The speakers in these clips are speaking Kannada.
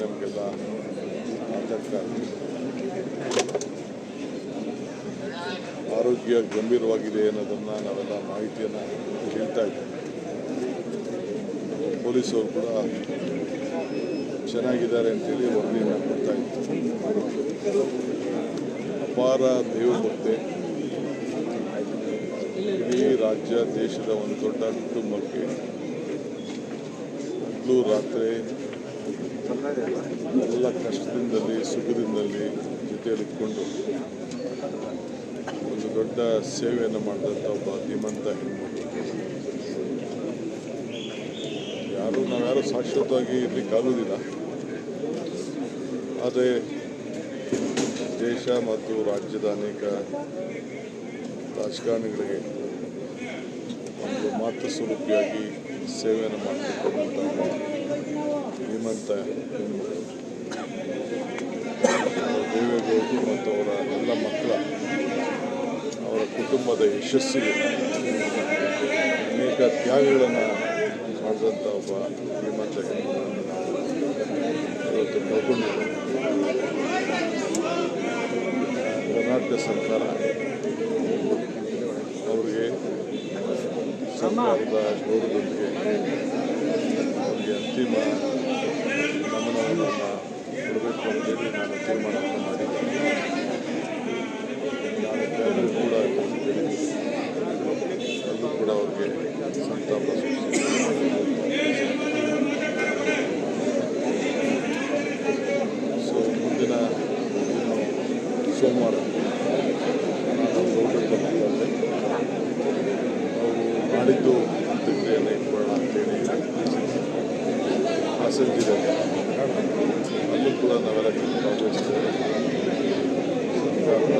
ನಮಗೆಲ್ಲ ಆತಂಕ. ಆರೋಗ್ಯ ಗಂಭೀರವಾಗಿದೆ ಅನ್ನೋದನ್ನು ನಾವೆಲ್ಲ ಮಾಹಿತಿಯನ್ನು ಕೇಳ್ತಾ ಇದ್ದೀವಿ. ಪೊಲೀಸರು ಕೂಡ ಚೆನ್ನಾಗಿದ್ದಾರೆ ಅಂತೇಳಿ ವರದಿಯನ್ನು ಕೊಡ್ತಾ ಇದ್ದಾರೆ. ಅಪಾರ ದೈವಭಕ್ತಿ ಇಡೀ ರಾಜ್ಯ ದೇಶದ ಒಂದು ದೊಡ್ಡ ಕುಟುಂಬಕ್ಕೆ ಹಗಲು ರಾತ್ರಿ ಎಲ್ಲ ಕಷ್ಟದಿಂದಲೇ ಸುಖದಿಂದಲೇ ಜೊತೆಯಲ್ಲಿಟ್ಕೊಂಡು ಒಂದು ದೊಡ್ಡ ಸೇವೆಯನ್ನು ಮಾಡಿದಂಥ ಒಬ್ಬ ಧೀಮಂತ ಹೆಣ್ಮಗಳು. ನಾವ್ಯಾರು ಶಾಶ್ವತವಾಗಿ ಇರಲಿಕ್ಕೆ ಆಗೋದಿಲ್ಲ. ಆದರೆ ದೇಶ ಮತ್ತು ರಾಜ್ಯದ ಅನೇಕ ರಾಜಕಾರಣಿಗಳಿಗೆ ಒಂದು ಮಾತೃ ಸ್ವರೂಪಿಯಾಗಿ ಸೇವೆಯನ್ನು ಮಾಡತಕ್ಕಂಥ ಧೀಮಂತ ಹೆಣ್ಮಗಳು. ದೇವೇಗೌಡರು ಮತ್ತು ಅವರ ಎಲ್ಲ ಮಕ್ಕಳ ಅವರ ಕುಟುಂಬದ ಯಶಸ್ಸಿಗೆ ಅನೇಕ ತ್ಯಾಗಗಳನ್ನು ಮಾಡಿದಂಥ ಒಬ್ಬ ಧೀಮಂತ ಹೆಣ್ಮಗಳನ್ನು ನಾವು ಇವತ್ತು ಕಳ್ಕೊಂಡಿದ್ದೇವೆ. ಕರ್ನಾಟಕ ಸರ್ಕಾರ ಅವರಿಗೆ ಸರ್ಕಾರದ ಗೌರವದೊಂದಿಗೆ ಅವರಿಗೆ ಅಂತಿಮ ನಮನವನ್ನು ಕೊಡಬೇಕು ಅಂತೇಳಿ ನಾನು ತೀರ್ಮಾನವನ್ನು ಮಾಡಿದ್ದೇನೆ. ನಾಳೆ ಕೂಡ ಅಲ್ಲೂ ಕೂಡ ಅವರಿಗೆ ಸಂತಾಪ ಮುಂದಿನ ಸೋಮವಾರ ನಾನು ಗೌರವ ಅವರು ನಾಡಿದ್ದು ಅಂತ್ಯಕ್ರಿಯೆಯನ್ನು ಇಟ್ಕೊಳ್ಳೋಣ ಅಂತೇಳಿ ಆಸಕ್ತಿದ್ದಾರೆ. ಅಲ್ಲೂ ಕೂಡ ನಾವೆಲ್ಲ ಭಾಗವಹಿಸ್ತೇವೆ. ಸರ್ಕಾರದ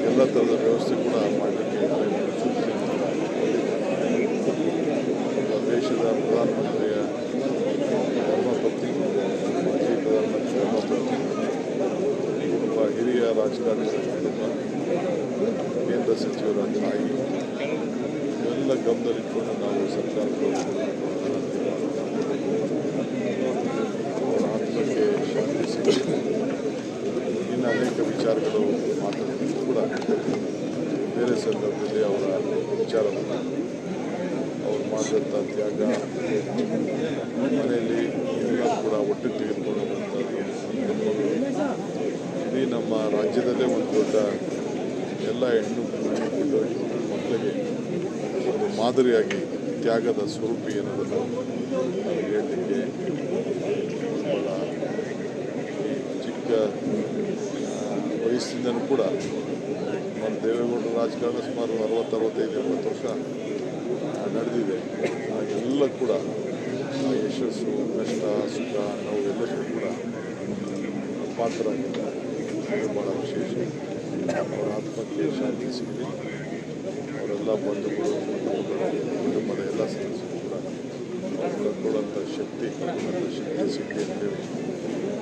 ಎಲ್ಲ ಥರದ ವ್ಯವಸ್ಥೆ ಕೂಡ ಮಾಡಲಿಕ್ಕೆ ದೇಶದ ಪ್ರಧಾನಮಂತ್ರಿಯ ಧರ್ಮಪತ್ನಿ, ಮಾಜಿ ಪ್ರಧಾನಮಂತ್ರಿ ಧರ್ಮಪತ್ನಿ, ಒಬ್ಬ ಹಿರಿಯ ರಾಜಕಾರಣಿಗಳ ಕುಟುಂಬ, ಕೇಂದ್ರ ಸಚಿವರ ತಾಯಿ ಇವೆಲ್ಲ ಗಮನದಲ್ಲಿಟ್ಕೊಂಡು ನಾವು ಸರ್ಕಾರದ ಅವರ ಆತ್ಮಕ್ಕೆ ಶಾಂತಿ ಸಿಗಲಿ. ಇನ್ನು ಅನೇಕ ವಿಚಾರಗಳು ಮಾತಾಡೋದು ಕೂಡ ಬೇರೆ ಸಂದರ್ಭದಲ್ಲಿ ಅವರ ವಿಚಾರವನ್ನು ಅವ್ರು ಮಾಡಿದಂಥ ತ್ಯಾಗ, ಮನೆಯಲ್ಲಿ ಎಲ್ಲರೂ ಕೂಡ ಒಟ್ಟಿಗೆ ತೆಗೆದುಕೊಳ್ಳುವಂಥದ್ದು ಇಡೀ ನಮ್ಮ ರಾಜ್ಯದಲ್ಲೇ ಒಂದು ದೊಡ್ಡ ಎಲ್ಲ ಹೆಣ್ಣು ಮಕ್ಕಳಿಗೆ ಒಂದು ಮಾದರಿಯಾಗಿ ತ್ಯಾಗದ ಸ್ವರೂಪಿ ಅನ್ನೋದನ್ನು ಹೇಳಲಿಕ್ಕೆ ಭಾಳ ಚಿಕ್ಕ ವಯಸ್ಸಿಂದನೂ ಕೂಡ ನಮ್ಮ ದೇವೇಗೌಡರ ರಾಜಕಾರಣ ಸುಮಾರು 60-65 ವರ್ಷ ನಡೆದಿದೆ. ಎಲ್ಲ ಕೂಡ ಯಶಸ್ಸು, ಕಷ್ಟ, ಸುಖ, ನೋವು ಎಲ್ಲದಕ್ಕೂ ಕೂಡ ಪಾತ್ರರಾಗಿದ್ದಾರೆ. ಇದು ಭಾಳ ವಿಶೇಷ. ಅವರ ಆತ್ಮಕ್ಕೆ ಶಾಂತಿ ಸಿಗಲಿ. ಅವರೆಲ್ಲ ಬಂಧುಗಳು, ಕುಟುಂಬದ ಎಲ್ಲ ಸದಸ್ಯರು ಕೂಡ ಅವ್ರು ಕೊಡುವಂಥ ಶಕ್ತಿ ಸಿಗಲಿ ಅಂತೇಳಿ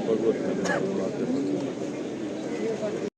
ಭಗವಂತನಲ್ಲಿ ಪ್ರಾರ್ಥನೆ ಮಾಡ್ತೀವಿ.